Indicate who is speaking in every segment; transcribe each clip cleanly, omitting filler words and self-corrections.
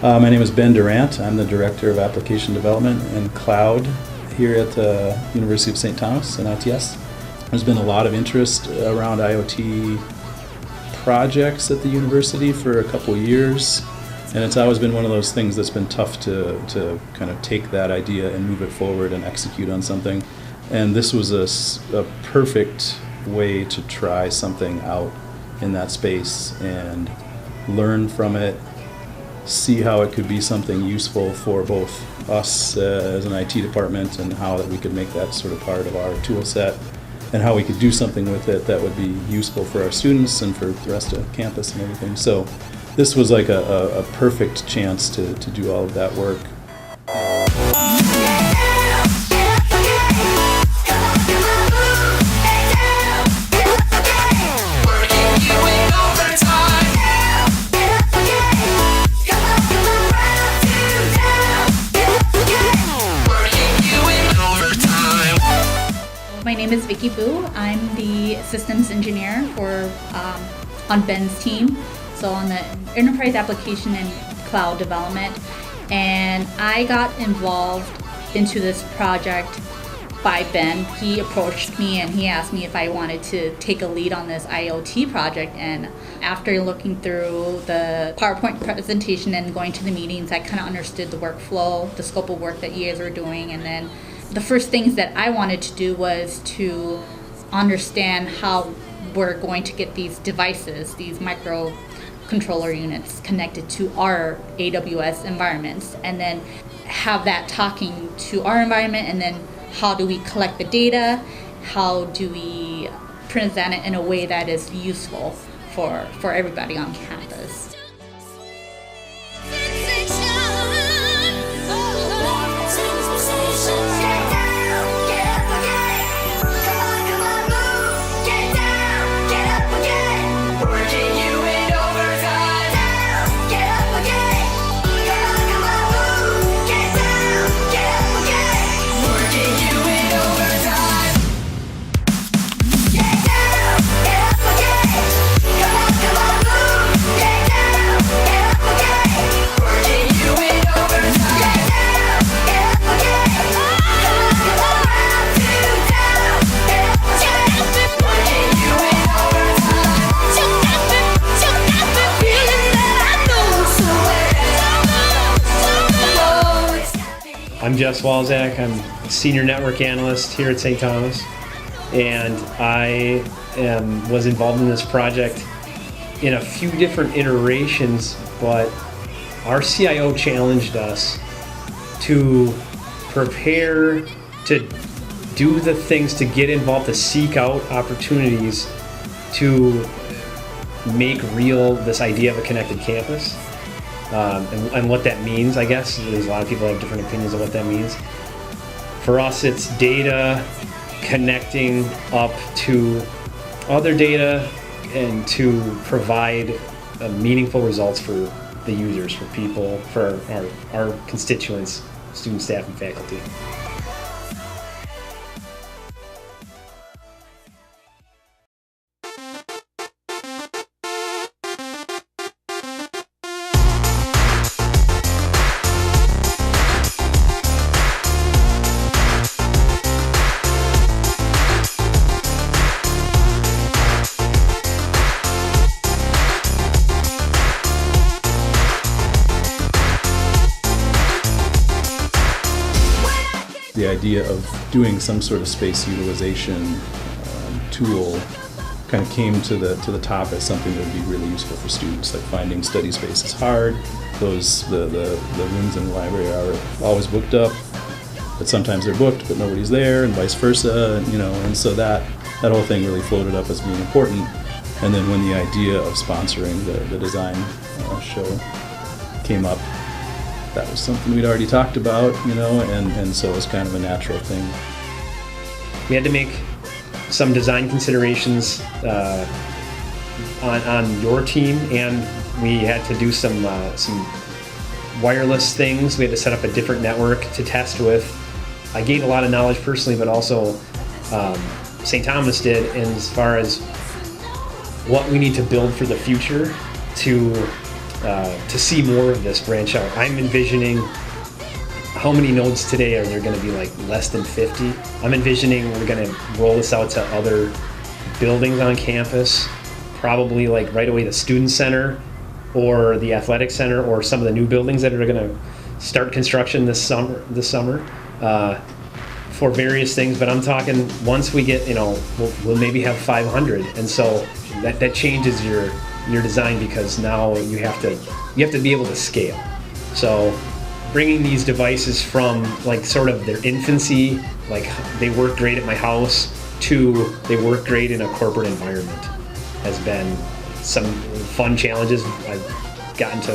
Speaker 1: My name is Ben Durant. I'm the Director of Application Development and Cloud here at the University of St. Thomas in ITS. There's been a lot of interest around IoT projects at the university for a couple of years, and it's always been one of those things that's been tough to kind of take that idea and move it forward and execute on something. And this was a perfect way to try something out in that space and learn from it, see how it could be something useful for both us as an IT department and how that we could make that sort of part of our tool set, and how we could do something with it that would be useful for our students and for the rest of campus and everything. So this was like a perfect chance to do all of that work.
Speaker 2: My name is Vicky Boo. I'm the systems engineer on Ben's team, so on the enterprise application and cloud development. And I got involved into this project by Ben. He approached me and he asked me if I wanted to take a lead on this IoT project. And after looking through the PowerPoint presentation and going to the meetings, I kind of understood the workflow, the scope of work that you guys were doing, and then the first things that I wanted to do was to understand how we're going to get these devices, these microcontroller units, connected to our AWS environments, and then have that talking to our environment, and then how do we collect the data, how do we present it in a way that is useful for everybody on campus.
Speaker 3: I'm Jess Walzak. I'm a senior network analyst here at St. Thomas, and I was involved in this project in a few different iterations, but our CIO challenged us to prepare to do the things to get involved, to seek out opportunities to make real this idea of a connected campus. And what that means, I guess. There's a lot of people have different opinions of what that means. For us, it's data connecting up to other data and to provide meaningful results for the users, for people, for our constituents, students, staff, and faculty.
Speaker 1: The idea of doing some sort of space utilization tool kind of came to the top as something that would be really useful for students. Like finding study space is hard. The rooms in the library are always booked up, but sometimes they're booked but nobody's there, and vice versa. And so that whole thing really floated up as being important. And then when the idea of sponsoring the design show came up, that was something we'd already talked about, and so it was kind of a natural thing.
Speaker 3: We had to make some design considerations on your team, and we had to do some wireless things. We had to set up a different network to test with. I gained a lot of knowledge personally, but also St. Thomas did, as far as what we need to build for the future to to see more of this branch out. I'm envisioning how many nodes today are there going to be, like less than 50? I'm envisioning we're going to roll this out to other buildings on campus, probably like right away the student center or the athletic center or some of the new buildings that are going to start construction this summer for various things. But I'm talking once we get, we'll maybe have 500, and so that changes your design, because now you have to be able to scale. So bringing these devices from like sort of their infancy, like they work great at my house, to they work great in a corporate environment has been some fun challenges I've gotten to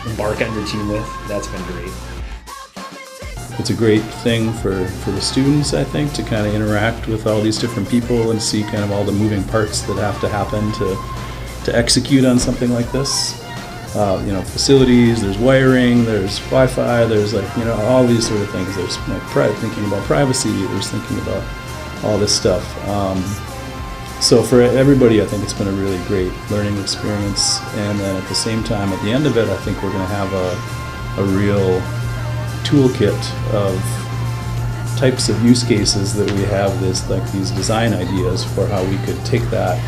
Speaker 3: embark on your team with. That's been great.
Speaker 1: It's a great thing for the students, I think, to kind of interact with all these different people and see kind of all the moving parts that have to happen to execute on something like this. Facilities, there's wiring, there's Wi-Fi, there's all these sort of things. There's thinking about privacy, there's thinking about all this stuff. So for everybody, I think it's been a really great learning experience. And then at the same time, at the end of it, I think we're going to have a real toolkit of types of use cases that we have these design ideas for how we could take that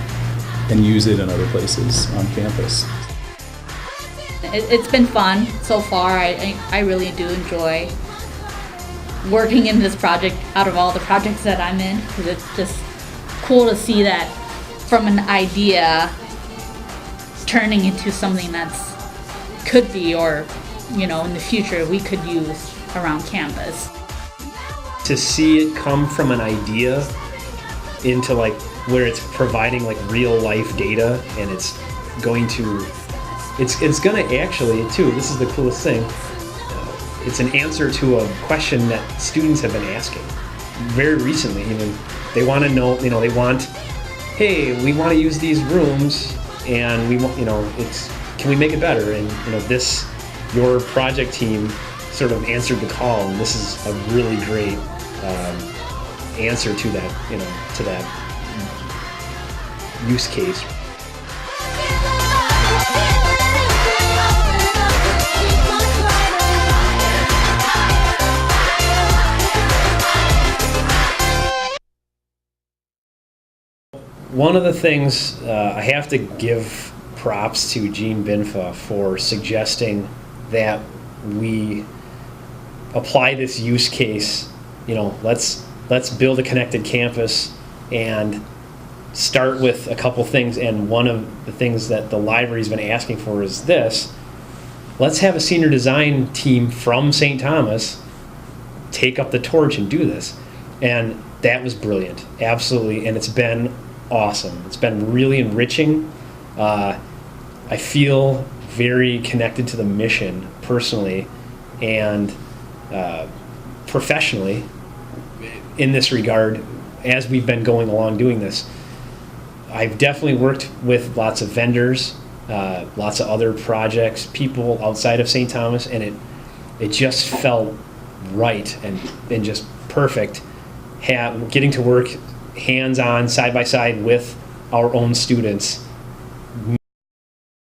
Speaker 1: and use it in other places on campus.
Speaker 2: It's been fun so far. I really do enjoy working in this project out of all the projects that I'm in, because it's just cool to see that from an idea turning into something that's could be, or in the future we could use around campus.
Speaker 3: To see it come from an idea into like where it's providing like real life data, and it's going to actually too, this is the coolest thing, it's an answer to a question that students have been asking very recently. They want to know, they want, hey, we want to use these rooms, and we want, can we make it better? And your project team sort of answered the call, and this is a really great answer to that, to that use case. One of the things I have to give props to Gene Binfa for suggesting that we apply this use case. Let's build a connected campus and start with a couple things. And one of the things that the library's been asking for is this: let's have a senior design team from St. Thomas take up the torch and do this. And that was brilliant, absolutely. And it's been awesome. It's been really enriching. I feel very connected to the mission personally and professionally in this regard as we've been going along doing this. I've definitely worked with lots of vendors, lots of other projects, people outside of St. Thomas, and it just felt right and just perfect. Getting to work hands-on, side by side with our own students